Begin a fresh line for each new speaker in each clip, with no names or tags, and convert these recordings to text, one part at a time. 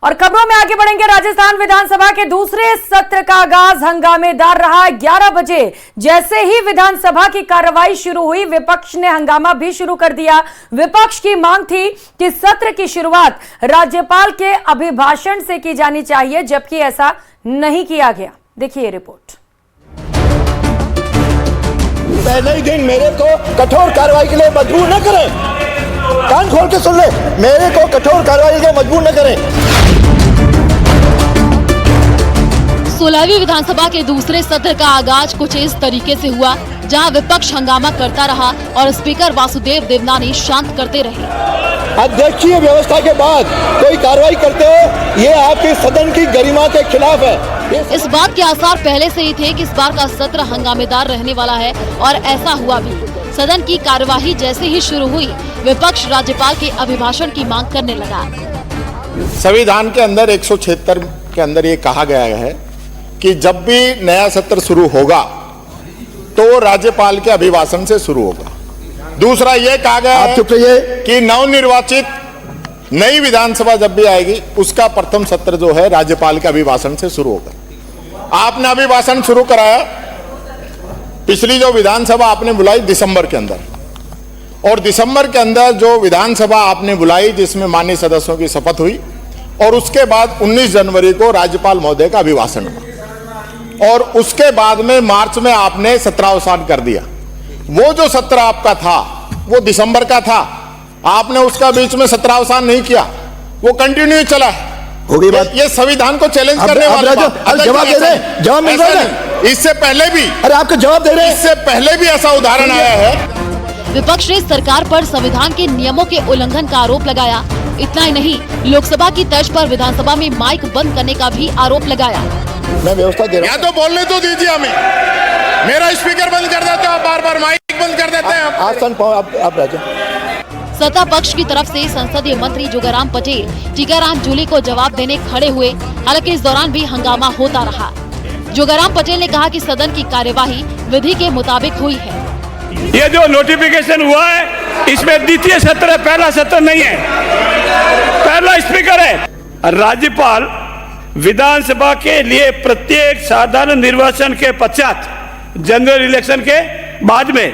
और खबरों में आगे बढ़ेंगे। राजस्थान विधानसभा के दूसरे सत्र का आगाज हंगामेदार रहा। 11 बजे जैसे ही विधानसभा की कार्रवाई शुरू हुई, विपक्ष ने हंगामा भी शुरू कर दिया। विपक्ष की मांग थी कि सत्र की शुरुआत राज्यपाल के अभिभाषण से की जानी चाहिए, जबकि ऐसा नहीं किया गया। देखिए रिपोर्ट।
पहले ही दिन मेरे को कठोर कार्रवाई के लिए मजबूर न करें। कान खोल के सुन ले, मेरे को कठोर कार्रवाई के लिए मजबूर न करें।
16वीं विधानसभा के दूसरे सत्र का आगाज कुछ इस तरीके से हुआ, जहां विपक्ष हंगामा करता रहा और स्पीकर वासुदेव देवनानी शांत करते रहे।
अध्यक्षीय व्यवस्था के बाद कोई कार्रवाई करते हो, ये आपके सदन की गरिमा के खिलाफ है।
इस बात के आसार पहले से ही थे कि इस बार का सत्र हंगामेदार रहने वाला है और ऐसा हुआ भी। सदन की कार्यवाही जैसे ही शुरू हुई, विपक्ष राज्यपाल के अभिभाषण की मांग करने लगा।
संविधान के अंदर 176 के अंदर ये कहा गया है कि जब भी नया सत्र शुरू होगा तो राज्यपाल के अभिभाषण से शुरू होगा। दूसरा ये कहा गया है कि नवनिर्वाचित नई विधानसभा जब भी आएगी उसका प्रथम सत्र जो है राज्यपाल के अभिभाषण से शुरू होगा। आपने अभिभाषण शुरू कराया, पिछली जो विधानसभा आपने बुलाई दिसंबर के अंदर, और दिसंबर के अंदर जो विधानसभा आपने बुलाई जिसमें माननीय सदस्यों की शपथ हुई, और उसके बाद 19 जनवरी को राज्यपाल महोदय का अभिभाषण हुआ, और उसके बाद में मार्च में आपने सत्रावसान कर दिया। वो जो सत्र आपका था वो दिसंबर का था, आपने उसका बीच में सत्रावसान नहीं किया, वो कंटिन्यू चला।
हो गई बात।
ये संविधान को चैलेंज करने वाला
जवाब दे रहे, जवाब मिल रहा है।
इससे पहले भी,
अरे आपका जवाब दे रहे हैं,
इससे पहले भी ऐसा उदाहरण आया है।
विपक्ष ने सरकार पर संविधान के नियमों के उल्लंघन का आरोप लगाया। इतना ही नहीं, लोकसभा की तर्ज पर विधानसभा में माइक बंद करने का भी आरोप लगाया।
मैं व्यवस्था दे रहा हूं।
या तो बोलने तो दीजिए हमें, मेरा स्पीकर बंद कर देते हो, बार बार माइक बंद कर देते हैं।
आसन पाओ आप राजा।
सत्ता पक्ष की तरफ से संसदीय मंत्री जोगाराम पटेल टीकाराम जूली को जवाब देने खड़े हुए, हालांकि इस दौरान भी हंगामा होता रहा। जोगाराम पटेल ने कहा कि सदन की कार्यवाही विधि के मुताबिक हुई है।
ये जो नोटिफिकेशन हुआ है इसमें द्वितीय सत्र है, पहला सत्र नहीं है। पहला स्पीकर है। राज्यपाल विधानसभा के लिए प्रत्येक साधारण निर्वाचन के पश्चात, जनरल इलेक्शन के बाद में,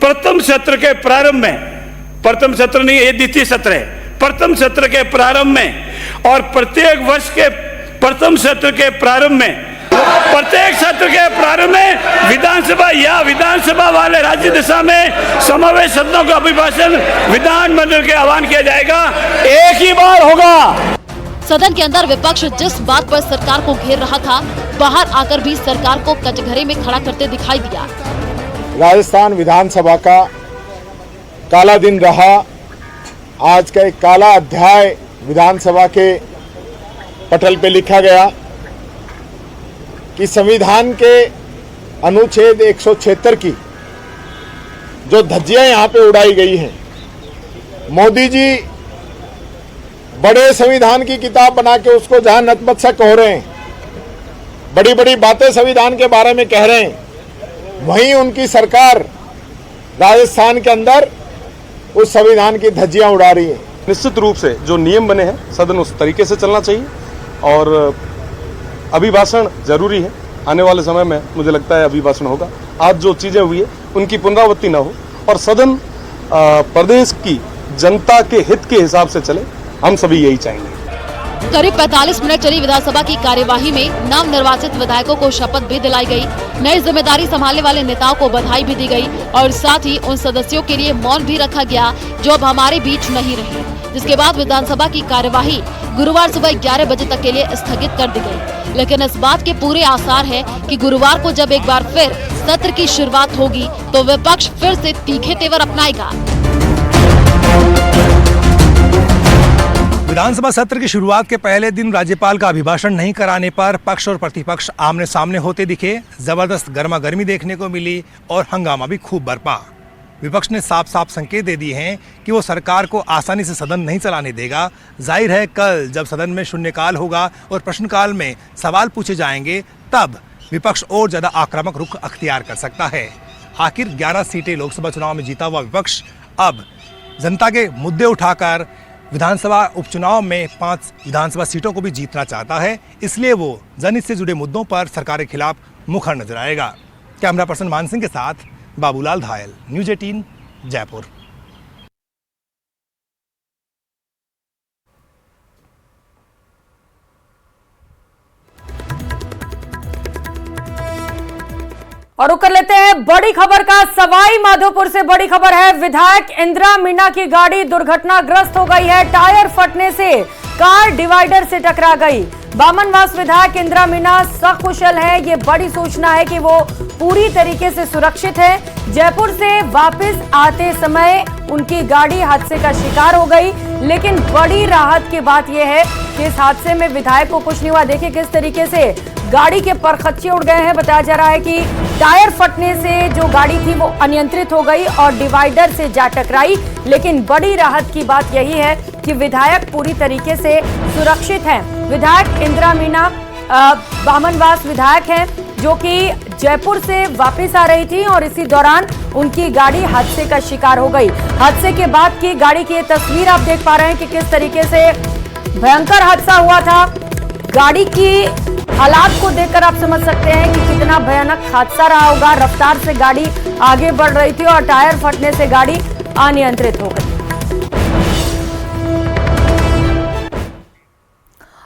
प्रथम सत्र के प्रारंभ में, प्रथम सत्र नहीं ये द्वितीय सत्र है, प्रथम सत्र के प्रारंभ में और प्रत्येक वर्ष के प्रथम सत्र के प्रारंभ में, प्रत्येक सत्र के प्रारंभ में विधानसभा या विधानसभा वाले राज्य दिशा में समावेश सदनों का अभिभाषण विधानमंडल के आह्वान किया जाएगा। एक ही बार होगा।
सदन के अंदर विपक्ष जिस बात पर सरकार को घेर रहा था, बाहर आकर भी सरकार को कचघरे में खड़ा करते दिखाई दिया।
राजस्थान विधानसभा का काला दिन रहा। आज का एक काला अध्याय विधानसभा के पटल पे लिखा गया कि संविधान के अनुच्छेद 176 की जो धज्जियां यहाँ पे उड़ाई गई हैं, मोदी जी बड़े संविधान की किताब बना के उसको जहां नतमस्तक हो रहे हैं, बड़ी बड़ी बातें संविधान के बारे में कह रहे हैं, वहीं उनकी सरकार राजस्थान के अंदर उस संविधान की धज्जियां उड़ा रही है।
निश्चित रूप से जो नियम बने हैं सदन उस तरीके से चलना चाहिए और अभिभाषण जरूरी है। आने वाले समय में मुझे लगता है अभिभाषण होगा। आज जो चीजें हुई है उनकी पुनरावृत्ति ना हो और सदन प्रदेश की जनता के हित के हिसाब से चले, हम सभी यही चाहेंगे।
करीब 45 मिनट चली विधानसभा की कार्यवाही में नव निर्वाचित विधायकों को शपथ भी दिलाई गई, नई जिम्मेदारी संभालने वाले नेताओं को बधाई भी दी गई और साथ ही उन सदस्यों के लिए मौन भी रखा गया जो अब हमारे बीच नहीं रहे। जिसके बाद विधानसभा की कार्यवाही गुरुवार सुबह 11 बजे तक के लिए स्थगित कर दी गई। लेकिन इस बात के पूरे आसार है कि गुरुवार को जब एक बार फिर सत्र की शुरुआत होगी तो विपक्ष फिर से तीखे तेवर अपनाएगा।
विधानसभा सत्र की शुरुआत के पहले दिन राज्यपाल का अभिभाषण नहीं कराने पर पक्ष और प्रतिपक्ष आमने सामने होते दिखे, जबरदस्त गर्मा गर्मी देखने को मिली और हंगामा भी खूब बरपा। विपक्ष ने साफ साफ संकेत दे दिए हैं कि वो सरकार को आसानी से सदन नहीं चलाने देगा। जाहिर है कल जब सदन में शून्यकाल होगा और प्रश्नकाल में सवाल पूछे जाएंगे तब विपक्ष और ज्यादा आक्रामक रुख अख्तियार कर सकता है। आखिर 11 सीटें लोकसभा चुनाव में जीता हुआ विपक्ष अब जनता के मुद्दे उठाकर विधानसभा उपचुनाव में 5 विधानसभा सीटों को भी जीतना चाहता है, इसलिए वो जनहित से जुड़े मुद्दों पर सरकार के खिलाफ मुखर नजर आएगा। कैमरा पर्सन मान सिंह के साथ बाबूलाल धायल, न्यूज़ 18 जयपुर।
और रुक कर लेते हैं बड़ी खबर का। सवाई माधोपुर से बड़ी खबर है। विधायक इंदिरा मीणा की गाड़ी दुर्घटनाग्रस्त हो गई है। टायर फटने से कार डिवाइडर से टकरा गई। बामनवास विधायक इंदिरा मीणा सकुशल है। ये बड़ी सूचना है कि वो पूरी तरीके से सुरक्षित है। जयपुर से वापस आते समय उनकी गाड़ी हादसे का शिकार हो गई, लेकिन बड़ी राहत की बात यह है कि इस हादसे में विधायक को कुछ नहीं हुआ। देखिए किस तरीके से गाड़ी के परखच्चे उड़ गए हैं। बताया जा रहा है कि टायर फटने से जो गाड़ी थी वो अनियंत्रित हो गई और डिवाइडर से जा टकराई, लेकिन बड़ी राहत की बात यही है कि विधायक पूरी तरीके से सुरक्षित हैं। विधायक इंदिरा मीणा बामनवास विधायक हैं, जो कि जयपुर से वापस आ रही थी और इसी दौरान उनकी गाड़ी हादसे का शिकार हो गई। हादसे के बाद की गाड़ी की तस्वीर आप देख पा रहे हैं कि किस तरीके से भयंकर हादसा हुआ था। गाड़ी की हालात को देखकर आप समझ सकते हैं कि कितना भयानक हादसा रहा होगा। रफ्तार से गाड़ी आगे बढ़ रही थी और टायर फटने से गाड़ी अनियंत्रित हो गई।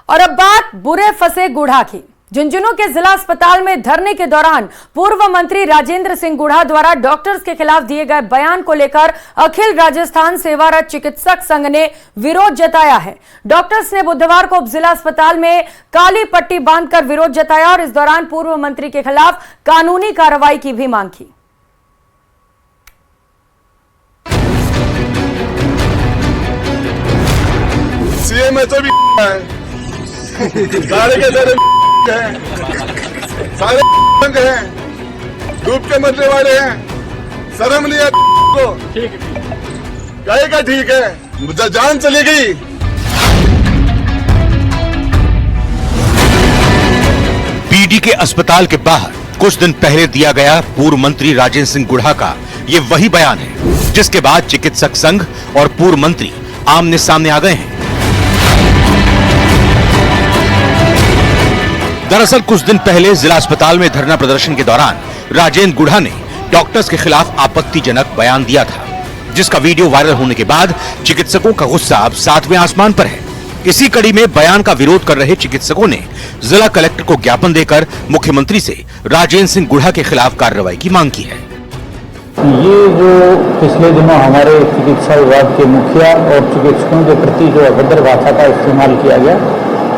और अब बात बुरे फंसे गुढ़ा की। झुंझुनू के जिला अस्पताल में धरने के दौरान पूर्व मंत्री राजेंद्र सिंह गुढ़ा द्वारा डॉक्टर्स के खिलाफ दिए गए बयान को लेकर अखिल राजस्थान सेवारत चिकित्सक संघ ने विरोध जताया है। डॉक्टर्स ने बुधवार को जिला अस्पताल में काली पट्टी बांधकर विरोध जताया और इस दौरान पूर्व मंत्री के खिलाफ कानूनी कार्रवाई की भी मांग की।
सीएम है तो भी सारे के सारे सारे हैं, डूब के मरने वाले हैं। शर्म लिया को कहेगा ठीक है, जान चली गई।
पीडी के अस्पताल के बाहर कुछ दिन पहले दिया गया पूर्व मंत्री राजेंद्र सिंह गुढ़ा का ये वही बयान है, जिसके बाद चिकित्सक संघ और पूर्व मंत्री आमने सामने आ गए हैं। दरअसल कुछ दिन पहले जिला अस्पताल में धरना प्रदर्शन के दौरान राजेंद्र गुढ़ा ने डॉक्टर्स के खिलाफ आपत्तिजनक बयान दिया था, जिसका वीडियो वायरल होने के बाद चिकित्सकों का गुस्सा अब 7वें आसमान पर है। इसी कड़ी में बयान का विरोध कर रहे चिकित्सकों ने जिला कलेक्टर को ज्ञापन देकर मुख्यमंत्री से राजेंद्र सिंह गुढ़ा के खिलाफ कार्रवाई की मांग की है।
ये जो पिछले दिनों हमारे चिकित्सा विभाग के मुखिया और चिकित्सकों के प्रति जो अभद्र भाषा का इस्तेमाल किया गया,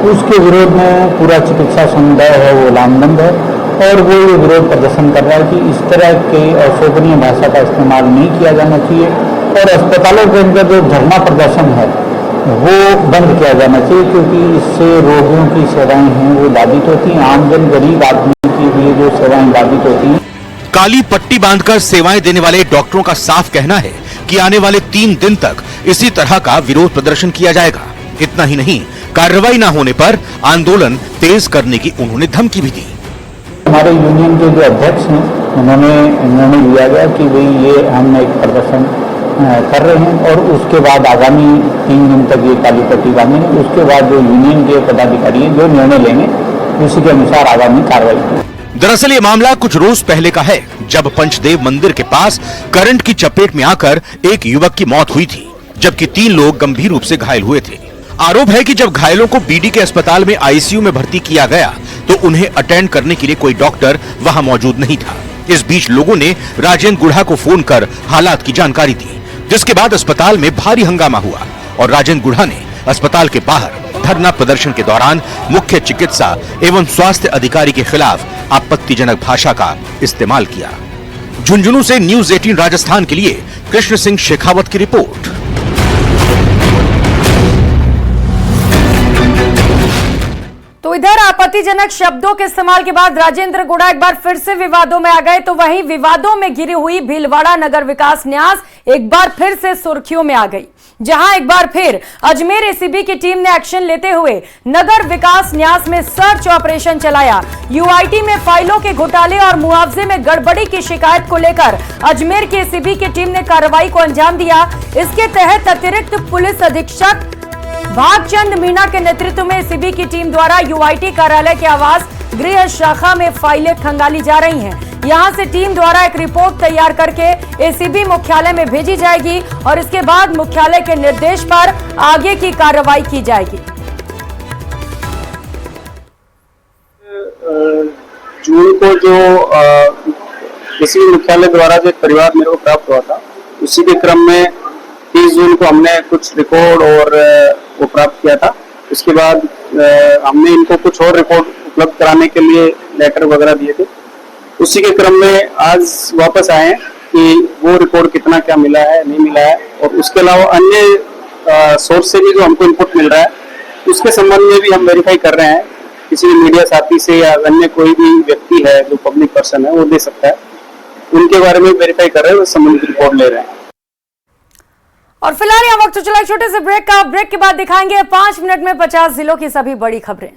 उसके विरोध में पूरा चिकित्सा समुदाय है वो लामबंद है और वो ये विरोध प्रदर्शन कर रहा है कि इस तरह के अशोभनीय भाषा का इस्तेमाल नहीं किया जाना चाहिए और अस्पतालों के अंदर जो धरना प्रदर्शन है वो बंद किया जाना चाहिए, क्योंकि इससे रोगियों की सेवाएं हैं वो बाधित होती हैं, आमजन गरीब आदमी के लिए जो सेवाएं बाधित होती हैं।
काली पट्टी बांधकर सेवाएं देने वाले डॉक्टरों का साफ कहना है कि आने वाले 3 दिन तक इसी तरह का विरोध प्रदर्शन किया जाएगा। इतना ही नहीं, कार्रवाई न होने पर आंदोलन तेज करने की उन्होंने धमकी भी दी।
हमारे यूनियन के जो अध्यक्ष हैं उन्होंने निर्णय लिया गया कि भाई ये हम एक प्रदर्शन कर रहे हैं और उसके बाद आगामी 3 दिन तक ये काली पट्टी बांधेंगे। उसके बाद जो यूनियन के पदाधिकारी जो निर्णय लेंगे उसी के अनुसार आगामी कार्रवाई की।
दरअसल ये मामला कुछ रोज पहले का है, जब पंचदेव मंदिर के पास करंट की चपेट में आकर एक युवक की मौत हुई थी, जबकि 3 लोग गंभीर रूप से घायल हुए थे। आरोप है कि जब घायलों को बीडी के अस्पताल में आईसीयू में भर्ती किया गया तो उन्हें अटेंड करने के लिए कोई डॉक्टर वहां मौजूद नहीं था। इस बीच लोगों ने राजेंद्र गुढ़ा को फोन कर हालात की जानकारी दी, जिसके बाद अस्पताल में भारी हंगामा हुआ और राजेंद्र गुढ़ा ने अस्पताल के बाहर धरना प्रदर्शन के दौरान मुख्य चिकित्सा एवं स्वास्थ्य अधिकारी के खिलाफ आपत्तिजनक भाषा का इस्तेमाल किया। झुंझुनू से न्यूज़ 18 राजस्थान के लिए कृष्ण सिंह शेखावत की रिपोर्ट।
तो इधर आपत्तिजनक शब्दों के इस्तेमाल के बाद राजेंद्र गुढ़ा एक बार फिर से विवादों में आ गए, तो वहीं विवादों में घिरी हुई भीलवाड़ा नगर विकास न्यास एक बार फिर से सुर्खियों में आ गई। जहां एक बार फिर अजमेर एसीबी की टीम ने एक्शन लेते हुए नगर विकास न्यास में सर्च ऑपरेशन चलाया। यूआईटी में फाइलों के घोटाले और मुआवजे में गड़बड़ी की शिकायत को लेकर अजमेर के एसीबी की टीम ने कार्रवाई को अंजाम दिया। इसके तहत अतिरिक्त पुलिस अधीक्षक भागचंद मीणा के नेतृत्व में एसीबी की टीम द्वारा यूआईटी कार्यालय के आवास गृह शाखा में फाइलें खंगाली जा रही हैं। यहां से टीम द्वारा एक रिपोर्ट तैयार करके एसीबी मुख्यालय में भेजी जाएगी और इसके बाद मुख्यालय के निर्देश पर आगे की कार्रवाई की जाएगी।
जून को जो एसीबी मुख्यालय द्वारा जो परिवार मेरे को प्राप्त हुआ था, उसी के क्रम में 30 जून को हमने कुछ रिकॉर्ड और वो प्राप्त किया था। उसके बाद हमने इनको कुछ और रिकॉर्ड उपलब्ध कराने के लिए लेटर वगैरह दिए थे। उसी के क्रम में आज वापस आए हैं कि वो रिकॉर्ड कितना क्या मिला है, नहीं मिला है, और उसके अलावा अन्य सोर्स से भी जो हमको इनपुट मिल रहा है उसके संबंध में भी हम वेरीफाई कर रहे हैं। किसी भी मीडिया साथी से या अन्य कोई भी व्यक्ति है जो पब्लिक पर्सन है वो दे सकता है, उनके बारे में वेरीफाई कर रहे हैं, उस संबंधित रिपोर्ट ले रहे हैं।
और फिलहाल यहाँ वक्त चला छोटे से ब्रेक का। ब्रेक के बाद दिखाएंगे 5 मिनट में 50 जिलों की सभी बड़ी खबरें।